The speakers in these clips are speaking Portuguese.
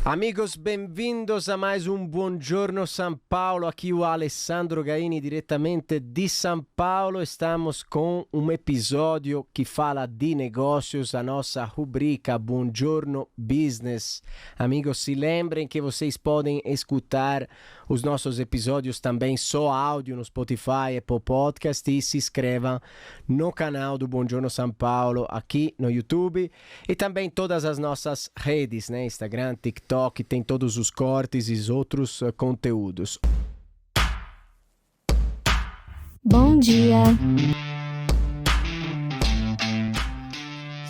Amigos, bem-vindos a mais um Buongiorno São Paulo. Aqui o Alessandro Gaini, diretamente de São Paulo. Estamos com um episódio que fala de negócios, a nossa rubrica Buongiorno Business. Amigos, se lembrem que vocês podem escutar os nossos episódios também só áudio no Spotify, Apple Podcast, e se inscrevam no canal do Buongiorno São Paulo aqui no YouTube e também todas as nossas redes, né? Instagram, TikTok, tem todos os cortes e outros conteúdos. Bom dia!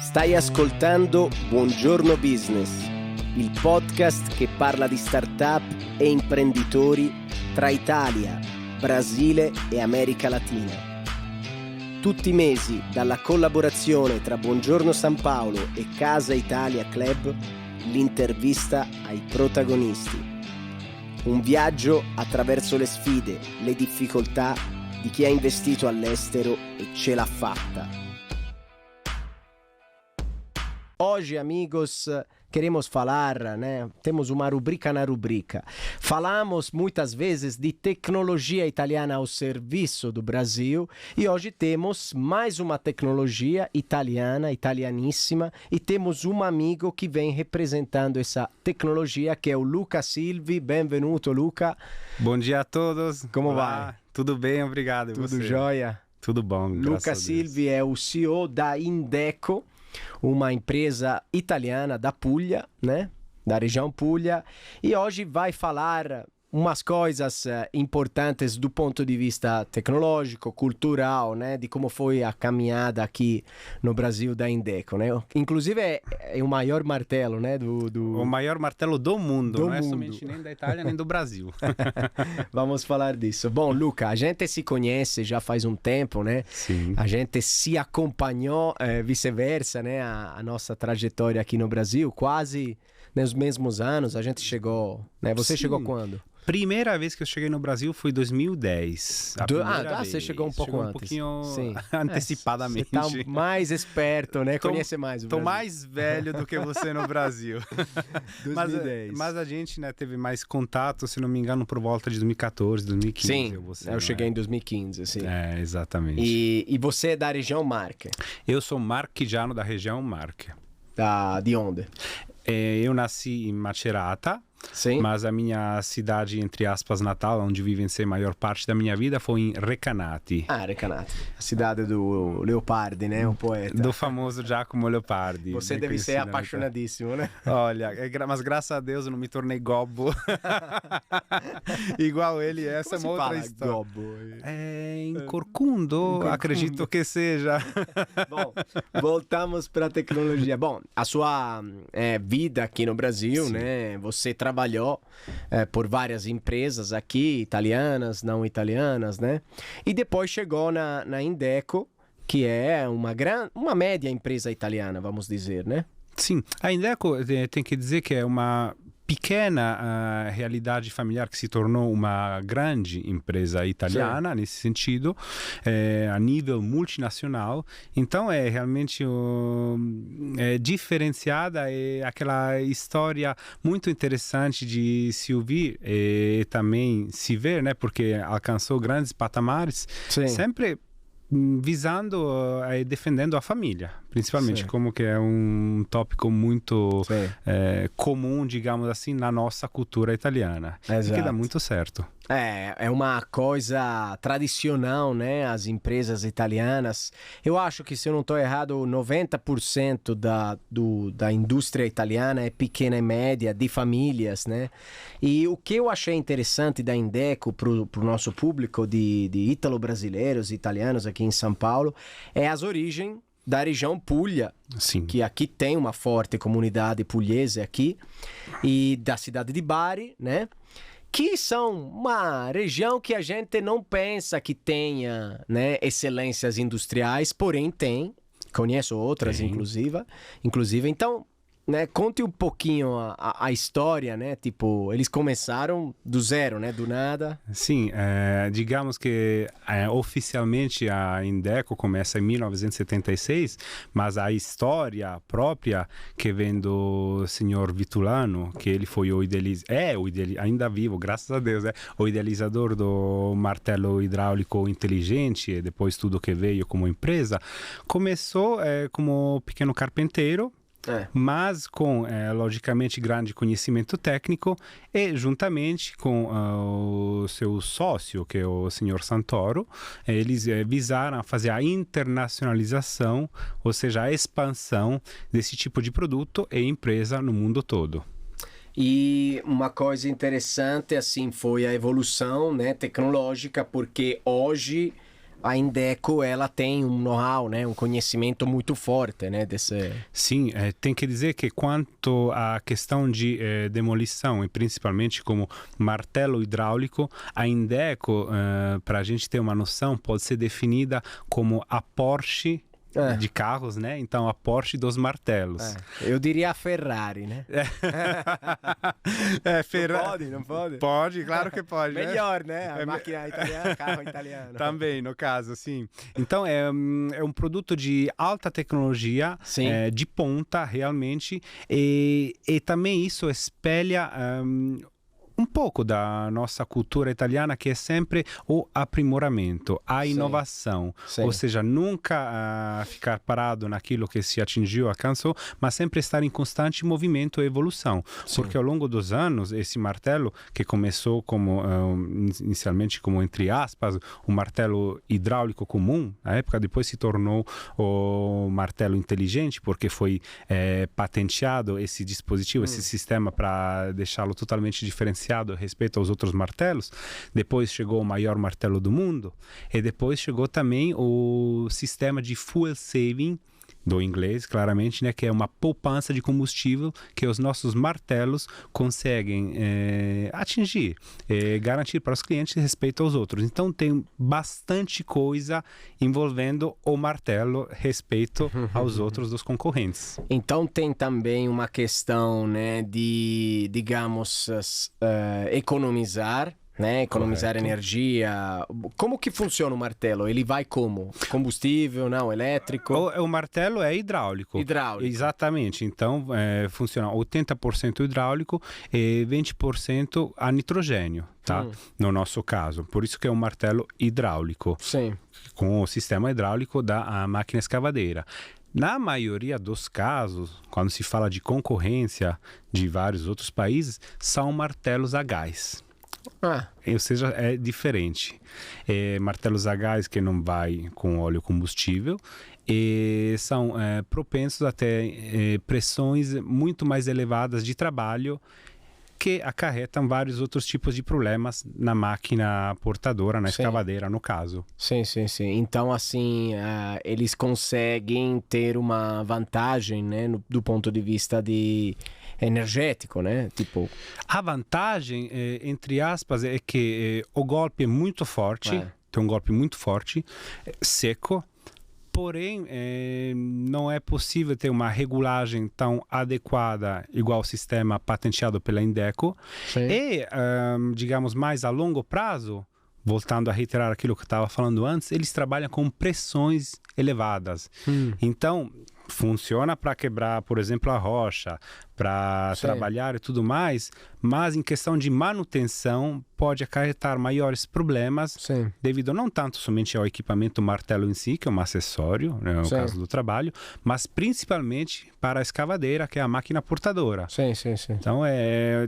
Stai ascoltando Buongiorno Business, il podcast che parla di startup e imprenditori tra Italia, Brasile e America Latina. Tutti i mesi, dalla collaborazione tra Buongiorno San Paolo e Casa Italia Club, l'intervista ai protagonisti. Un viaggio attraverso le sfide, le difficoltà di chi ha investito all'estero e ce l'ha fatta. Hoje, amigos, queremos falar, né? Temos uma rubrica na rubrica. Falamos muitas vezes de tecnologia italiana ao serviço do Brasil e hoje temos mais uma tecnologia italiana, italianíssima, e temos um amigo que vem representando essa tecnologia, que é o Luca Silvi. Benvenuto, Luca. Bom dia a todos. Como Olá. vai? Tudo bem, obrigado. E Tudo você? jóia? Tudo bom, graças a Luca Deus. Silvi é o CEO da Indeco, uma empresa italiana da Puglia, né? Da região Puglia, e hoje vai falar umas coisas importantes do ponto de vista tecnológico, cultural, né? De como foi a caminhada aqui no Brasil da Indeco, né? Inclusive é o maior martelo, né? O maior martelo do mundo, Do não é mundo. somente nem da Itália, nem do Brasil. Vamos falar disso. Bom, Luca, a gente se conhece já faz um tempo, né? Sim. A gente se acompanhou, vice-versa, né? A nossa trajetória aqui no Brasil, quase nos mesmos anos. A gente chegou, né? Você Sim. chegou quando? Primeira vez que eu cheguei no Brasil foi em 2010. A primeira vez. Você chegou um pouco antes. Um pouquinho Sim. antecipadamente. Você tá mais esperto, né? Conhece mais o Tô Brasil. mais velho do que você no Brasil. 2010. Mas a gente, né, teve mais contato, se não me engano, por volta de 2014, 2015. Sim, Você, eu cheguei em 2015, assim. É, exatamente. E você é da região Marche? Eu sou marchigiano da região Marche. De onde? Eu nasci em Macerata, Sim. mas a minha cidade, entre aspas, natal, onde vivenciei a maior parte da minha vida, foi em Recanati. Recanati, a cidade do Leopardi, né? O poeta. Do famoso Giacomo Leopardi. Você bem deve ser conhecido, né? apaixonadíssimo, né? Olha, mas graças a Deus eu não me tornei gobbo. Igual ele, essa Como é uma se outra fala história. gobbo? Em Corcundo, acredito que seja. Bom, voltamos para a tecnologia. Bom, a sua vida aqui no Brasil, Sim. né? Você trabalhou por várias empresas aqui, italianas, não italianas, né? E depois chegou na Indeco, que é uma média empresa italiana, vamos dizer, né? Sim, a Indeco tem que dizer que é uma pequena realidade familiar que se tornou uma grande empresa italiana, nesse sentido, a nível multinacional. Então é realmente diferenciada, é aquela história muito interessante de se ouvir e também se ver, né? Porque alcançou grandes patamares, Sim. sempre visando e defendendo a família, principalmente, Sim. como que é um tópico muito Sim. comum, digamos assim, na nossa cultura italiana. Exato. E que dá muito certo. É uma coisa tradicional, né? As empresas italianas. Eu acho que, se eu não estou errado, 90% da indústria italiana é pequena e média, de famílias, né? E o que eu achei interessante da Indeco para o nosso público de ítalo-brasileiros, italianos aqui em São Paulo, é as origens da região Puglia, Sim. que aqui tem uma forte comunidade pugliese aqui, e da cidade de Bari, né? Que são uma região que a gente não pensa que tenha, né, excelências industriais, porém tem. Conheço outras, Tem. inclusive. Então, né, conte um pouquinho a história, né? Tipo, eles começaram do zero, né? Do nada. Sim, digamos que oficialmente a Indeco começa em 1976, mas a história própria que vem do senhor Vitulano, que ele foi ainda vivo, graças a Deus, o idealizador do martelo hidráulico inteligente e depois tudo que veio como empresa, começou como pequeno carpinteiro, mas com, logicamente, grande conhecimento técnico e juntamente com o seu sócio, que é o senhor Santoro, eles visaram fazer a internacionalização, ou seja, a expansão desse tipo de produto e empresa no mundo todo. E uma coisa interessante, assim, foi a evolução, né, tecnológica, porque hoje a Indeco, ela tem um know-how, né, um conhecimento muito forte, né, desse... Sim, tem que dizer que quanto à questão de demolição, e principalmente como martelo hidráulico, a Indeco, para a gente ter uma noção, pode ser definida como a Porsche de carros, né? Então, a Porsche dos martelos. Eu diria a Ferrari, né? Ferrari. Não pode? Pode, claro que pode. Melhor, né? A máquina italiana, carro italiano. Também, no caso, sim. Então, é um produto de alta tecnologia, de ponta, realmente, e também isso espelha... um pouco da nossa cultura italiana, que é sempre o aprimoramento, a inovação. Ou seja, nunca ficar parado naquilo que se atingiu, alcançou, mas sempre estar em constante movimento e evolução. Porque ao longo dos anos, esse martelo, que começou como, inicialmente como, entre aspas, um martelo hidráulico comum, na época depois se tornou o martelo inteligente, porque foi patenteado esse dispositivo, esse sistema, para deixá-lo totalmente diferenciado a respeito aos outros martelos. Depois chegou o maior martelo do mundo e depois chegou também o sistema de fuel saving, do inglês, claramente, né, que é uma poupança de combustível que os nossos martelos conseguem atingir, garantir para os clientes respeito aos outros. Então tem bastante coisa envolvendo o martelo respeito aos outros dos concorrentes. Então tem também uma questão, né, de, digamos, economizar, né? Economizar Correto. Energia. Como que funciona o martelo? Ele vai como? Combustível, não? Elétrico? O martelo é hidráulico. Hidráulico. Exatamente. Então, funciona 80% hidráulico e 20% a nitrogênio, tá? No nosso caso. Por isso que é um martelo hidráulico. Sim. Com o sistema hidráulico da máquina escavadeira. Na maioria dos casos, quando se fala de concorrência de vários outros países, são martelos a gás. Ou seja, é diferente. Martelos a gás que não vai com óleo combustível e são propensos a ter pressões muito mais elevadas de trabalho, que acarretam vários outros tipos de problemas na máquina portadora, na escavadeira, no caso. Sim. Então, assim, eles conseguem ter uma vantagem, né, do ponto de vista energético, né? Tipo... A vantagem, entre aspas, é que o golpe é muito forte, tem um golpe muito forte, seco. Porém, não é possível ter uma regulagem tão adequada igual ao sistema patenteado pela Indeco. E, digamos, mais a longo prazo, voltando a reiterar aquilo que eu estava falando antes, eles trabalham com pressões elevadas. Então, funciona para quebrar, por exemplo, a rocha, para trabalhar e tudo mais, mas em questão de manutenção pode acarretar maiores problemas devido não tanto somente ao equipamento martelo em si, que é um acessório, né, no caso do trabalho, mas principalmente para a escavadeira, que é a máquina portadora. Então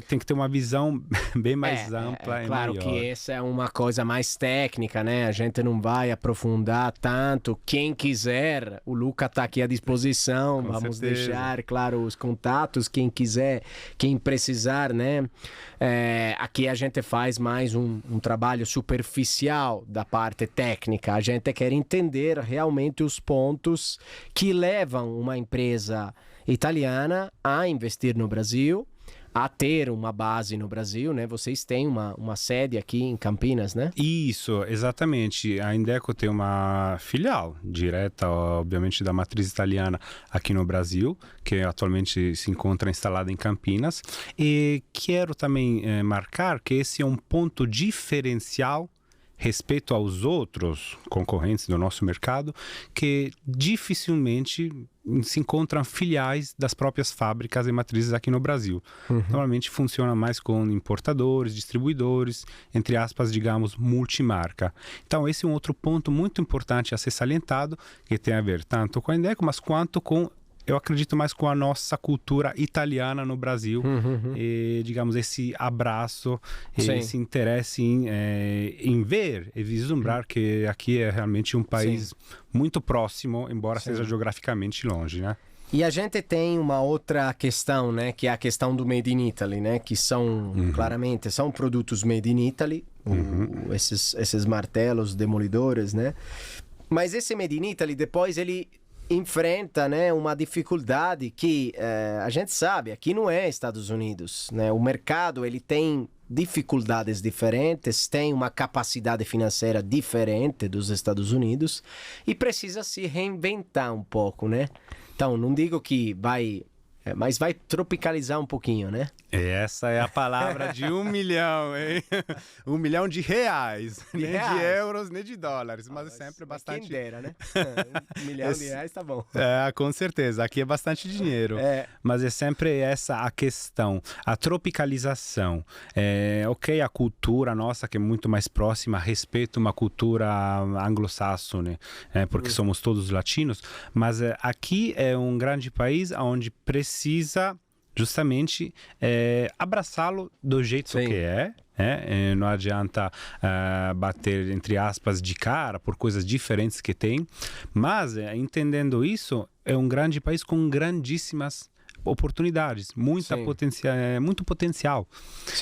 tem que ter uma visão bem mais ampla e claro maior. Que essa é uma coisa mais técnica, né? A gente não vai aprofundar tanto. Quem quiser, o Luca está aqui à disposição. Com Vamos certeza. deixar, claro, os contatos. Quem quiser, quem precisar, né? Aqui a gente faz mais um trabalho superficial da parte técnica. A gente quer entender realmente os pontos que levam uma empresa italiana a investir no Brasil, a ter uma base no Brasil, né? Vocês têm uma sede aqui em Campinas, né? Isso, exatamente. A Indeco tem uma filial direta, obviamente, da matriz italiana aqui no Brasil, que atualmente se encontra instalada em Campinas. E quero também marcar que esse é um ponto diferencial respeito aos outros concorrentes do nosso mercado, que dificilmente se encontram filiais das próprias fábricas e matrizes aqui no Brasil. Normalmente funciona mais com importadores, distribuidores, entre aspas, digamos, multimarca. Então esse é um outro ponto muito importante a ser salientado, que tem a ver tanto com a Indeco, mas quanto com, eu acredito, mais com a nossa cultura italiana no Brasil, e, digamos, esse abraço, esse interesse em ver e vislumbrar que aqui é realmente um país muito próximo, embora seja geograficamente longe, né? E a gente tem uma outra questão, né, que é a questão do Made in Italy, né, que são, claramente, são produtos Made in Italy, esses martelos, demolidores, né? Mas esse Made in Italy, depois ele enfrenta, né, uma dificuldade que a gente sabe, aqui não é Estados Unidos, né? O mercado ele tem dificuldades diferentes, tem uma capacidade financeira diferente dos Estados Unidos e precisa se reinventar um pouco, né? Então, não digo que vai, mas vai tropicalizar um pouquinho, né? Essa é a palavra de 1 milhão, hein? 1 milhão de reais, nem de euros, nem de dólares, mas é sempre bastante... Quem dera, né? 1 milhão de reais tá bom. Com certeza, aqui é bastante dinheiro, mas é sempre essa a questão, a tropicalização. Ok, a cultura nossa, que é muito mais próxima, respeita uma cultura anglo-saxone, porque somos todos latinos, mas aqui é um grande país onde precisa justamente abraçá-lo do jeito que é. Não adianta bater, entre aspas, de cara por coisas diferentes que tem, mas entendendo isso, é um grande país com grandíssimas oportunidades, muito potencial.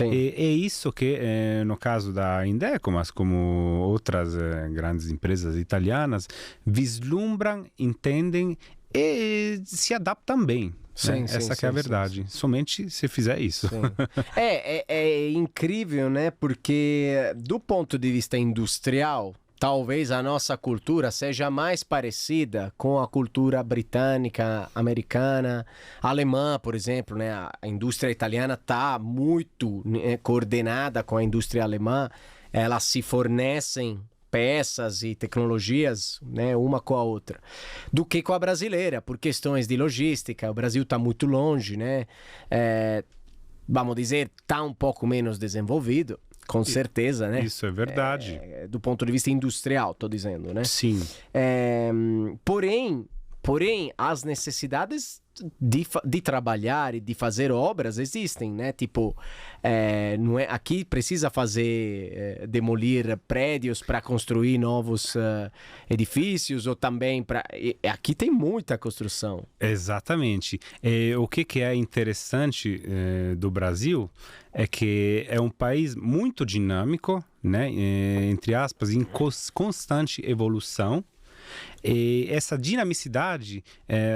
E é isso que, no caso da Indeco, mas como outras grandes empresas italianas, vislumbram, entendem e se adaptam bem. Essa que é a verdade. Somente se fizer isso. É incrível, né? Porque do ponto de vista industrial, talvez a nossa cultura seja mais parecida com a cultura britânica, americana, alemã, por exemplo, né? A indústria italiana está muito coordenada com a indústria alemã. Elas se fornecem peças e tecnologias, né, uma com a outra, do que com a brasileira, por questões de logística. O Brasil está muito longe, né? Vamos dizer, está um pouco menos desenvolvido, com certeza, né? Isso é verdade. Do ponto de vista industrial, estou dizendo, né? Sim. Porém, as necessidades de trabalhar e de fazer obras existem, né? Tipo, não é, aqui precisa fazer, demolir prédios para construir novos edifícios, ou também aqui tem muita construção. Exatamente. O que é interessante do Brasil é que é um país muito dinâmico, né? Entre aspas, em constante evolução. E essa dinamicidade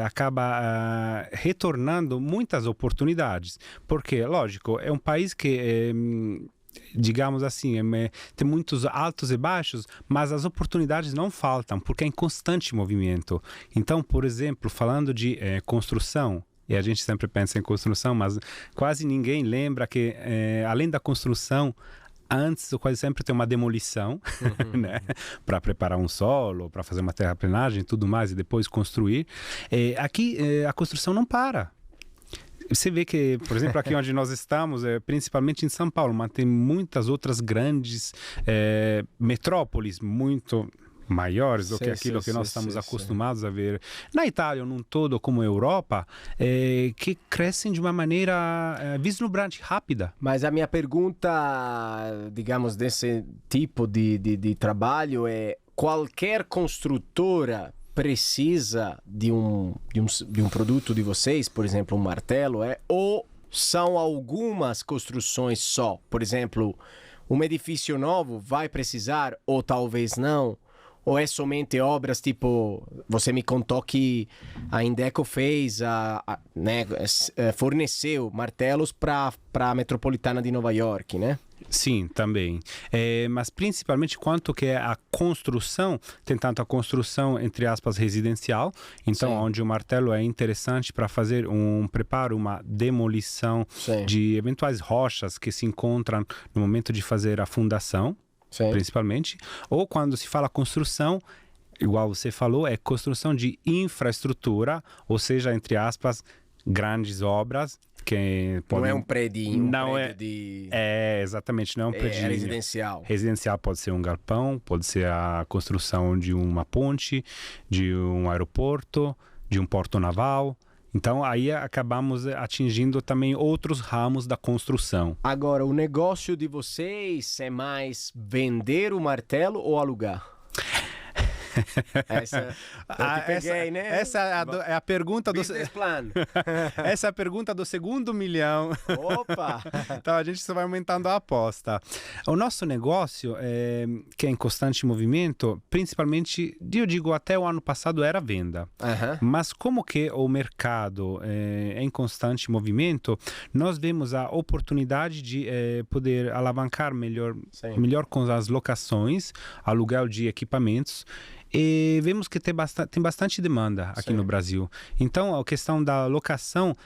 acaba retornando muitas oportunidades, porque, lógico, é um país que, digamos assim, tem muitos altos e baixos, mas as oportunidades não faltam, porque é em constante movimento. Então, por exemplo, falando de construção, e a gente sempre pensa em construção, mas quase ninguém lembra que, além da construção, antes, quase sempre tem uma demolição, né? Para preparar um solo, para fazer uma terraplenagem e tudo mais, e depois construir. Aqui, a construção não para. Você vê que, por exemplo, aqui onde nós estamos, principalmente em São Paulo, mas tem muitas outras grandes metrópoles, muito maiores do que aquilo que nós estamos acostumados a ver na Itália, num todo, como a Europa, que crescem de uma maneira vislumbrante, rápida. Mas a minha pergunta, digamos, desse tipo de trabalho é: qualquer construtora precisa de um produto de vocês, por exemplo, um martelo, ou são algumas construções só? Por exemplo, um edifício novo vai precisar, ou talvez não, Ou é somente obras tipo... Você me contou que a Indeco fez, né, forneceu martelos para a Metropolitana de Nova York, né? Sim, também. Mas principalmente quanto que é a construção, tem tanto a construção, entre aspas, residencial, então Sim. onde o martelo é interessante para fazer um preparo, uma demolição Sim. de eventuais rochas que se encontram no momento de fazer a fundação, Sim. principalmente, ou quando se fala construção, igual você falou, é construção de infraestrutura, ou seja, entre aspas, grandes obras que podem... Não é um prédio, Não prédio é... de... exatamente, não é um prédio. É residencial. Residencial pode ser um galpão, pode ser a construção de uma ponte, de um aeroporto, de um porto naval. Então, aí acabamos atingindo também outros ramos da construção. Agora, o negócio de vocês é mais vender o martelo ou alugar? Essa eu te peguei, né? Essa é a pergunta do... Business plan. Essa é a pergunta do segundo milhão. Opa! Então a gente só vai aumentando a aposta. O nosso negócio, que é em constante movimento, principalmente, eu digo até o ano passado era venda. Mas como que o mercado é em constante movimento, nós vemos a oportunidade de poder alavancar melhor com as locações, aluguel de equipamentos. E vemos que tem bastante demanda aqui no Brasil. Então, a questão da locação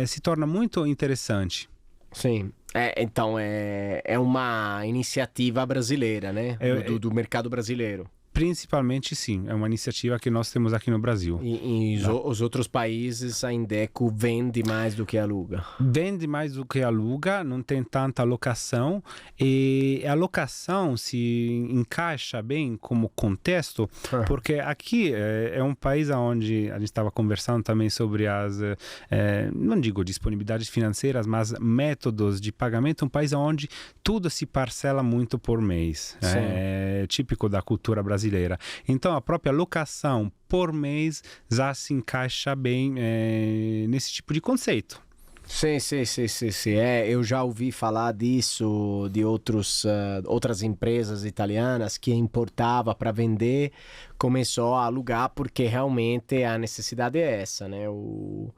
se torna muito interessante. Sim. Então, é uma iniciativa brasileira, né? Do mercado brasileiro. Principalmente, sim. É uma iniciativa que nós temos aqui no Brasil. E os outros países, a Indeco vende mais do que aluga? Vende mais do que aluga, não tem tanta locação. E a locação se encaixa bem como contexto, porque aqui é um país onde a gente estava conversando também sobre as, não digo disponibilidades financeiras, mas métodos de pagamento. Um país onde tudo se parcela muito por mês. É típico da cultura brasileira. Então, a própria locação por mês já se encaixa bem nesse tipo de conceito. Sim. Eu já ouvi falar disso de outras empresas italianas que importava para vender, começou a alugar porque realmente a necessidade é essa, né? O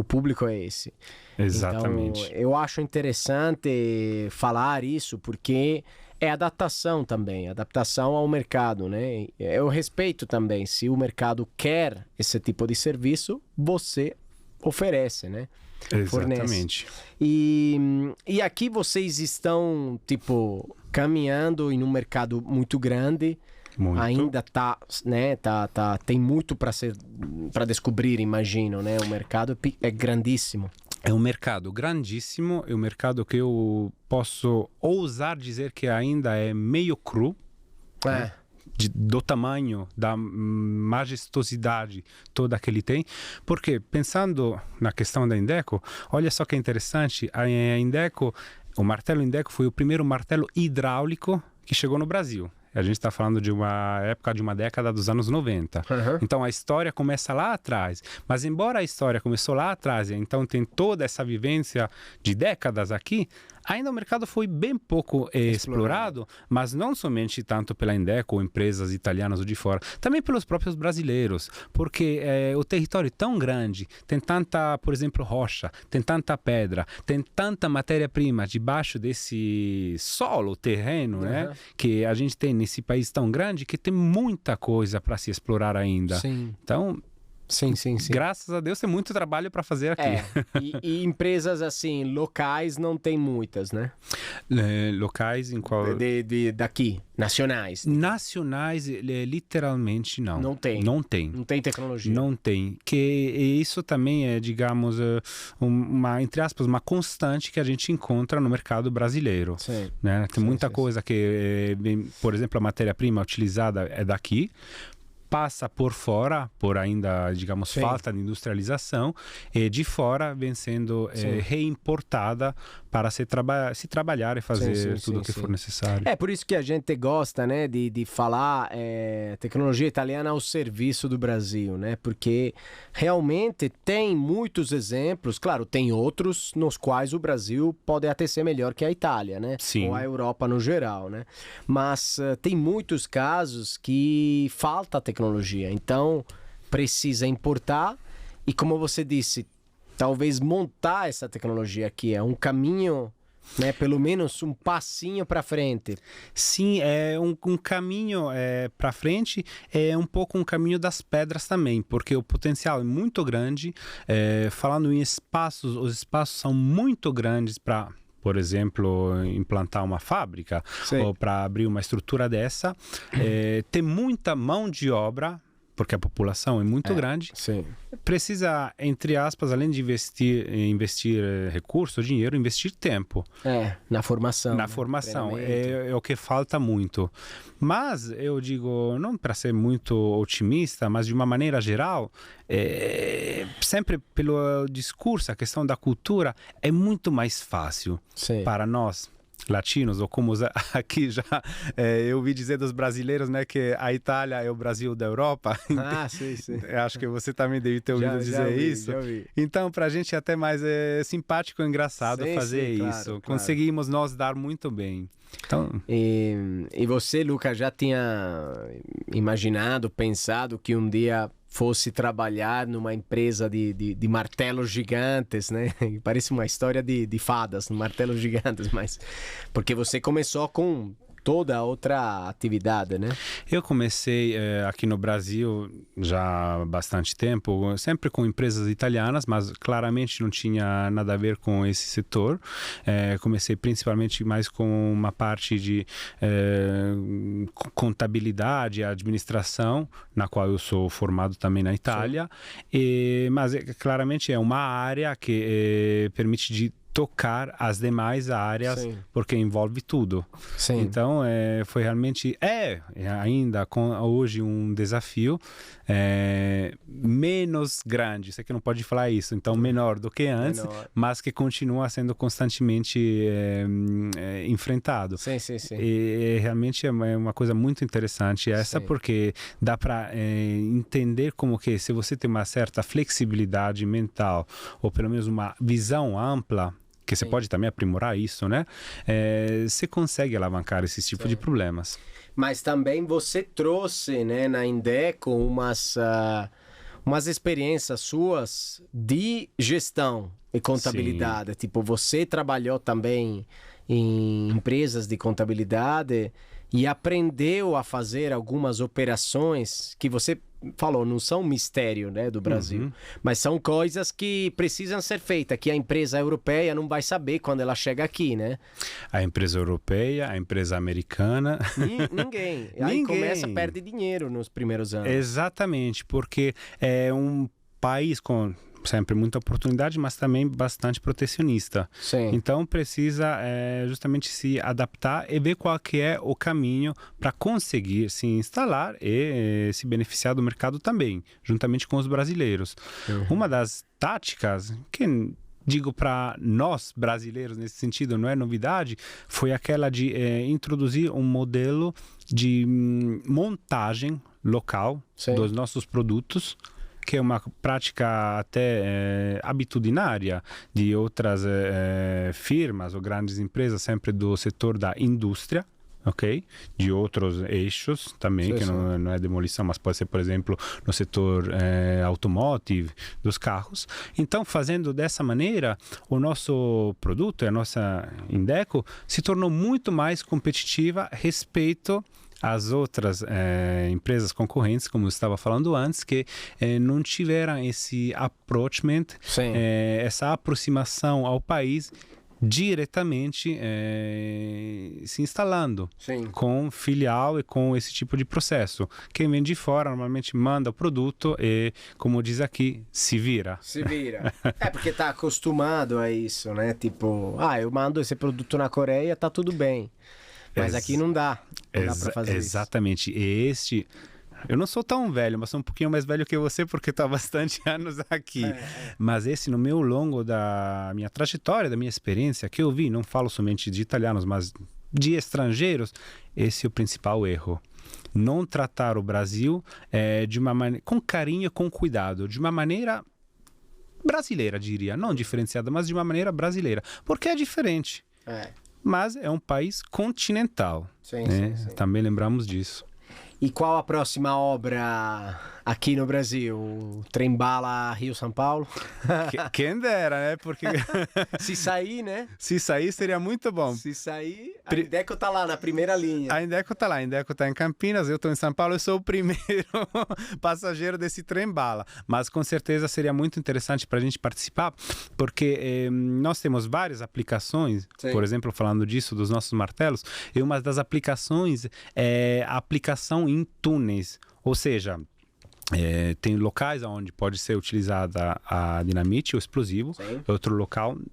público é esse. Exatamente. Então, eu acho interessante falar isso porque é adaptação também, adaptação ao mercado, né? Eu respeito também, se o mercado quer esse tipo de serviço, você oferece, né? Exatamente. E aqui vocês estão, tipo, caminhando em um mercado muito grande. Muito. Ainda tem muito para descobrir, imagino, né? O mercado é grandíssimo. É um mercado grandíssimo, é um mercado que eu posso ousar dizer que ainda é meio cru, né? Do tamanho, da majestosidade toda que ele tem, porque pensando na questão da Indeco, olha só que interessante, a Indeco, o martelo Indeco foi o primeiro martelo hidráulico que chegou no Brasil. A gente está falando de uma época, de uma década dos anos 90. Então a história começa lá atrás. Mas embora a história começou lá atrás, então tem toda essa vivência de décadas aqui, ainda o mercado foi bem pouco explorado, mas não somente tanto pela Indeco ou empresas italianas ou de fora, também pelos próprios brasileiros, porque o território é tão grande, tem tanta, por exemplo, rocha, tem tanta pedra, tem tanta matéria-prima debaixo desse solo, terreno, né? Que a gente tem nesse país tão grande que tem muita coisa para se explorar ainda. Sim. Então... Sim. Graças a Deus tem muito trabalho para fazer aqui. E empresas assim, locais não tem muitas, né? Locais em qual? Daqui, nacionais. Nacionais, literalmente não. Não tem. Não tem. Não tem tecnologia. Não tem. E isso também é, digamos, entre aspas, uma constante que a gente encontra no mercado brasileiro. Sim. Né? Tem muita coisa que, por exemplo, a matéria-prima utilizada é daqui. passa por fora, por ainda, digamos, Sim. falta de industrialização, e de fora vem sendo reimportada para se trabalhar e fazer tudo o que for necessário. É por isso que a gente gosta, né, de falar tecnologia italiana ao serviço do Brasil, né? Porque realmente tem muitos exemplos, claro, tem outros nos quais o Brasil pode até ser melhor que a Itália, né? Sim. Ou a Europa no geral, né? Mas tem muitos casos que falta tecnologia, então precisa importar e, como você disse, talvez montar essa tecnologia aqui é um caminho, né? Pelo menos um passinho para frente. Sim, é um caminho para frente, é um pouco um caminho das pedras também, porque o potencial é muito grande. Falando em espaços, os espaços são muito grandes para, por exemplo, implantar uma fábrica. Sim. Ou para abrir uma estrutura dessa. Tem muita mão de obra, porque a população é muito grande. Sim. Precisa, entre aspas, além de investir recurso, dinheiro, investir tempo. Na formação. Na formação. É o que falta muito. Mas eu digo, não para ser muito otimista, mas de uma maneira geral, sempre pelo discurso, a questão da cultura, é muito mais fácil para nós latinos, ou como aqui já eu ouvi dizer dos brasileiros, né, que a Itália é o Brasil da Europa. Sim. Acho que você também deve ter ouvido dizer isso. Já vi. Então, pra gente é até mais simpático e engraçado fazer isso. Claro. Conseguimos nós dar muito bem. Então... E você, Luca, já tinha imaginado, pensado que um dia fosse trabalhar numa empresa de martelos gigantes, né? Parece uma história de fadas, martelos gigantes, mas porque você começou com toda outra atividade, né? Eu comecei aqui no Brasil já há bastante tempo, sempre com empresas italianas, mas claramente não tinha nada a ver com esse setor. Comecei principalmente mais com uma parte de contabilidade, administração, na qual eu sou formado também na Itália, mas claramente é uma área que permite de tocar as demais áreas, porque envolve tudo. Então, foi realmente, ainda hoje um desafio menos grande, sei que não pode falar isso, então menor do que antes, mas que continua sendo constantemente enfrentado. E realmente é uma coisa muito interessante essa, porque dá para entender como que se você tem uma certa flexibilidade mental, ou pelo menos uma visão ampla, que você pode também aprimorar isso, né? Você consegue alavancar esse tipo de problemas. Mas também você trouxe, né, na Indeco umas experiências suas de gestão e contabilidade. Tipo, você trabalhou também em empresas de contabilidade e aprendeu a fazer algumas operações que você falou, não são mistério, né, do Brasil, mas são coisas que precisam ser feitas, que a empresa europeia não vai saber quando ela chega aqui, né? A empresa europeia, a empresa americana... Ninguém. Aí começa, perde dinheiro nos primeiros anos. Exatamente, porque é um país com sempre muita oportunidade, mas também bastante protecionista. Então precisa justamente se adaptar e ver qual que é o caminho para conseguir se instalar e se beneficiar do mercado também, juntamente com os brasileiros. Uma das táticas que digo para nós brasileiros nesse sentido, não é novidade, foi aquela de introduzir um modelo de montagem local dos nossos produtos, que é uma prática até habitudinária de outras firmas ou grandes empresas, sempre do setor da indústria, de outros eixos também, que não é demolição, mas pode ser, por exemplo, no setor automotive, dos carros. Então, fazendo dessa maneira, o nosso produto, a nossa Indeco, se tornou muito mais competitiva respeito as outras empresas concorrentes, como eu estava falando antes, que não tiveram esse approachment, essa aproximação ao país diretamente se instalando com filial e com esse tipo de processo. Quem vem de fora normalmente manda o produto e, como diz aqui, se vira. Porque está acostumado a isso, né? Tipo, eu mando esse produto na Coreia, tá tudo bem. Mas aqui não dá para fazer exatamente. isso. Eu não sou tão velho, mas sou um pouquinho mais velho que você porque estou há bastante anos aqui. Mas esse, no meu longo da minha trajetória, da minha experiência, que eu vi, não falo somente de italianos, mas de estrangeiros, esse é o principal erro. Não tratar o Brasil de uma maneira, com carinho, com cuidado, de uma maneira brasileira, diria. Não diferenciada, mas de uma maneira brasileira. Porque é diferente. Mas é um país continental. Sim, né? sim, sim. Também lembramos disso. E qual a próxima obra aqui no Brasil? Trem-bala Rio-São Paulo? Quem dera, né? Porque Se sair, né? se sair seria muito bom. Se sair, a Indeco tá lá na primeira linha. A Indeco tá lá, a Indeco tá em Campinas, eu tô em São Paulo, eu sou o primeiro passageiro desse trem-bala. Mas com certeza seria muito interessante para a gente participar, porque nós temos várias aplicações, Sim. por exemplo, falando disso, dos nossos martelos, e uma das aplicações é a aplicação em túneis, ou seja, tem locais onde pode ser utilizada a dinamite, o explosivo. Sim.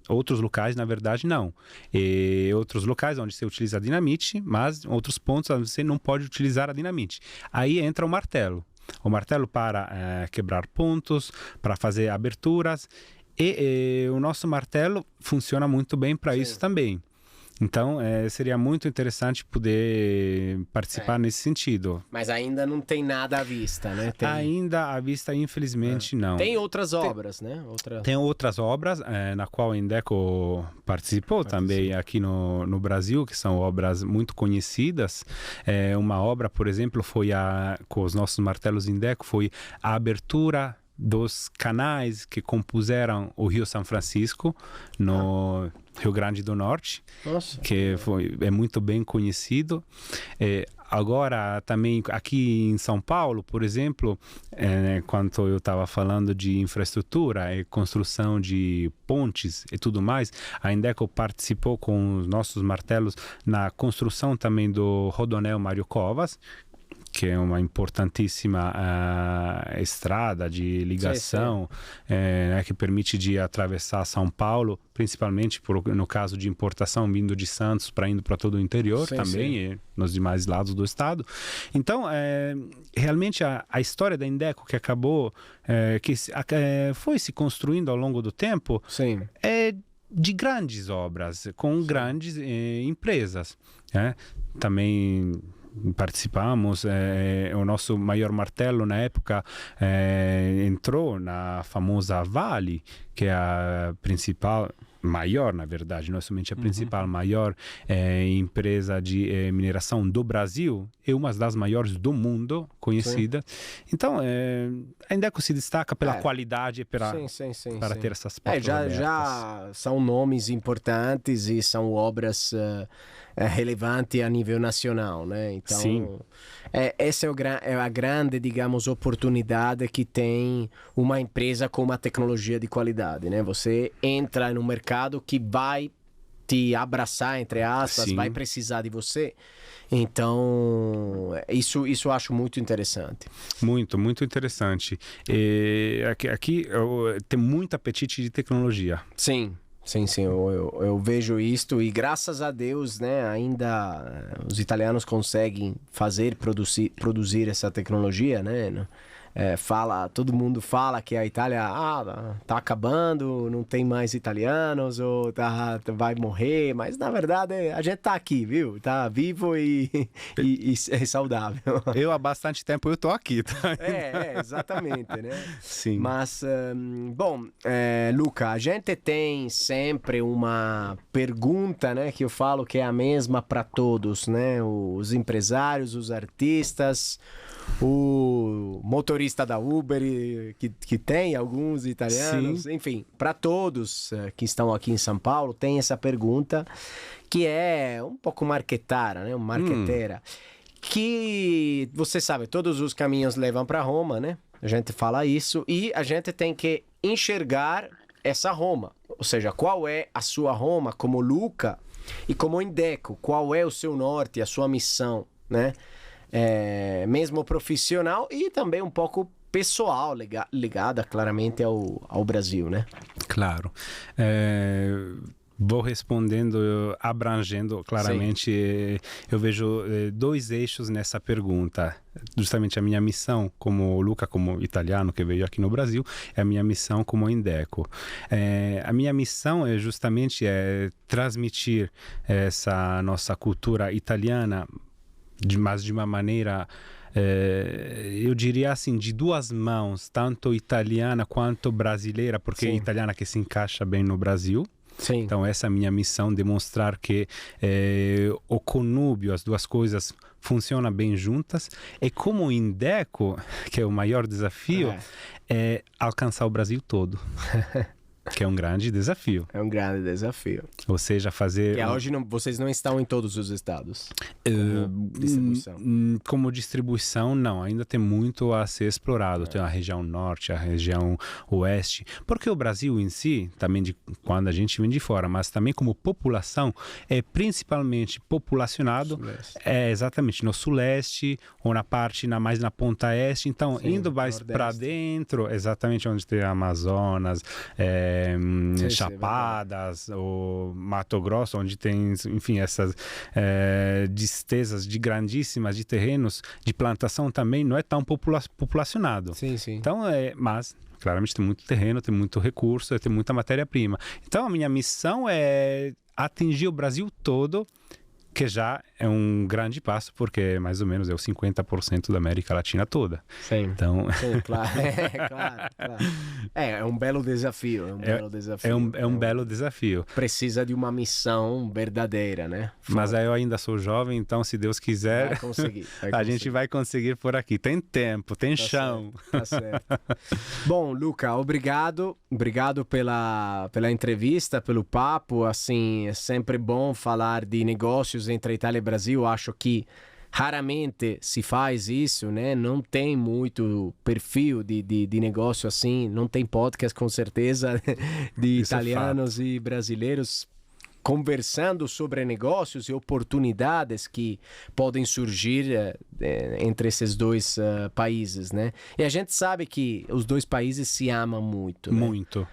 Outros locais, na verdade, não. E outros locais onde se utiliza a dinamite, mas outros pontos onde você não pode utilizar a dinamite. Aí entra o martelo. O martelo para quebrar pontos, para fazer aberturas. E o nosso martelo funciona muito bem para isso também. Então, seria muito interessante poder participar nesse sentido. Mas ainda não tem nada à vista, né? Ainda à vista, infelizmente, não. Tem outras obras, né? Tem outras obras na qual a Indeco participou também aqui no Brasil, que são obras muito conhecidas. Uma obra, por exemplo, foi com os nossos martelos Indeco, foi a abertura dos canais que compuseram o Rio São Francisco, no Rio Grande do Norte. Nossa. Que é muito bem conhecido. Agora, também aqui em São Paulo, por exemplo, quando eu estava falando de infraestrutura e construção de pontes e tudo mais, a Indeco participou com os nossos martelos na construção também do Rodoanel Mário Covas, que é uma importantíssima estrada de ligação, que permite de atravessar São Paulo, principalmente no caso de importação vindo de Santos para indo para todo o interior também, e nos demais lados do estado. Então, realmente a história da Indeco que acabou, que foi se construindo ao longo do tempo, é de grandes obras, com grandes empresas. Também participamos, o nosso maior martelo na época entrou na famosa Vale, que é a principal, maior na verdade, não é somente a principal, maior empresa de mineração do Brasil, e uma das maiores do mundo, conhecida. Então, a Indeco se destaca pela qualidade e para ter essas portas abertas. Já são nomes importantes e são obras relevantes a nível nacional, né? Então, essa é a grande, digamos, oportunidade que tem uma empresa com uma tecnologia de qualidade, né? Você entra no mercado que vai te abraçar, entre aspas, vai precisar de você. Então, isso eu acho muito interessante. Muito, muito interessante. E aqui tem muito apetite de tecnologia. Sim, eu vejo isto e graças a Deus, né, ainda os italianos conseguem produzir essa tecnologia, né? Todo mundo fala que a Itália tá acabando, não tem mais italianos ou vai morrer, mas na verdade a gente tá aqui, viu? Tá vivo e é saudável. Eu há bastante tempo eu tô aqui, tá? Exatamente, né? Sim. Mas, bom, Luca, a gente tem sempre uma pergunta, né, que eu falo que é a mesma para todos, né? Os empresários, os artistas, o motorista da Uber, que tem alguns italianos, enfim, para todos que estão aqui em São Paulo, tem essa pergunta que é um pouco marqueteira, né? Marqueteira. Que você sabe, todos os caminhos levam para Roma, né? A gente fala isso e a gente tem que enxergar essa Roma. Ou seja, qual é a sua Roma como Luca e como Indeco? Qual é o seu norte, a sua missão, né? Mesmo profissional e também um pouco pessoal, ligada claramente ao Brasil, né? Claro. Vou respondendo, abrangendo claramente. Eu vejo dois eixos nessa pergunta. Justamente a minha missão como Luca, como italiano que veio aqui no Brasil, é a minha missão como Indeco. A minha missão é justamente transmitir essa nossa cultura italiana, mas de uma maneira... eu diria assim, de duas mãos, tanto italiana quanto brasileira, porque é italiana que se encaixa bem no Brasil. Sim. Então essa é a minha missão, demonstrar que o conúbio, as duas coisas funcionam bem juntas, e como Indeco, que é o maior desafio, é alcançar o Brasil todo. Que é um grande desafio. É um grande desafio. Ou seja, fazer... Que hoje vocês não estão em todos os estados como distribuição. Como distribuição, não. Ainda tem muito a ser explorado. Tem a região norte, a região oeste. Porque o Brasil em si, também quando a gente vem de fora, mas também como população, é principalmente populacionado. Exatamente, no suleste, ou na parte mais na ponta este. Então, indo mais para dentro, exatamente onde tem Amazonas, Chapadas, ou Mato Grosso, onde tem, enfim, essas distesas grandíssimas de terrenos de plantação também não é tão populacionado. Sim. Então, mas claramente tem muito terreno, tem muito recurso, tem muita matéria-prima. Então, a minha missão é atingir o Brasil todo, que já é um grande passo, porque mais ou menos é o 50% da América Latina toda. Sim, então... Sim, claro. Claro. É um belo desafio. É um belo desafio. Precisa de uma missão verdadeira, né? Mas aí eu ainda sou jovem, então se Deus quiser, vai conseguir. A gente vai conseguir por aqui. Tem tempo, tem chão. Tá certo. Bom, Luca, obrigado pela entrevista, pelo papo. Assim, é sempre bom falar de negócios entre a Itália e o Brasil. Acho que raramente se faz isso, né? Não tem muito perfil de negócio assim, não tem podcast com certeza de isso italianos e brasileiros conversando sobre negócios e oportunidades que podem surgir entre esses dois países, né? E a gente sabe que os dois países se amam muito, né? Muito.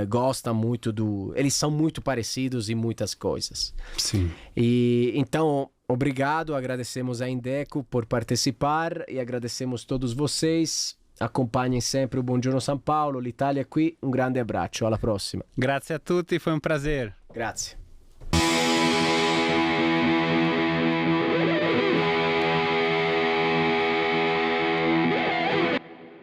Gostam muito eles são muito parecidos em muitas coisas. Sim. E então, obrigado, agradecemos a Indeco por participar e agradecemos todos vocês. Acompanhem sempre o Buongiorno São Paulo, l'Italia qui. Um grande abbraccio, alla prossima. Grazie a tutti, foi um prazer. Grazie.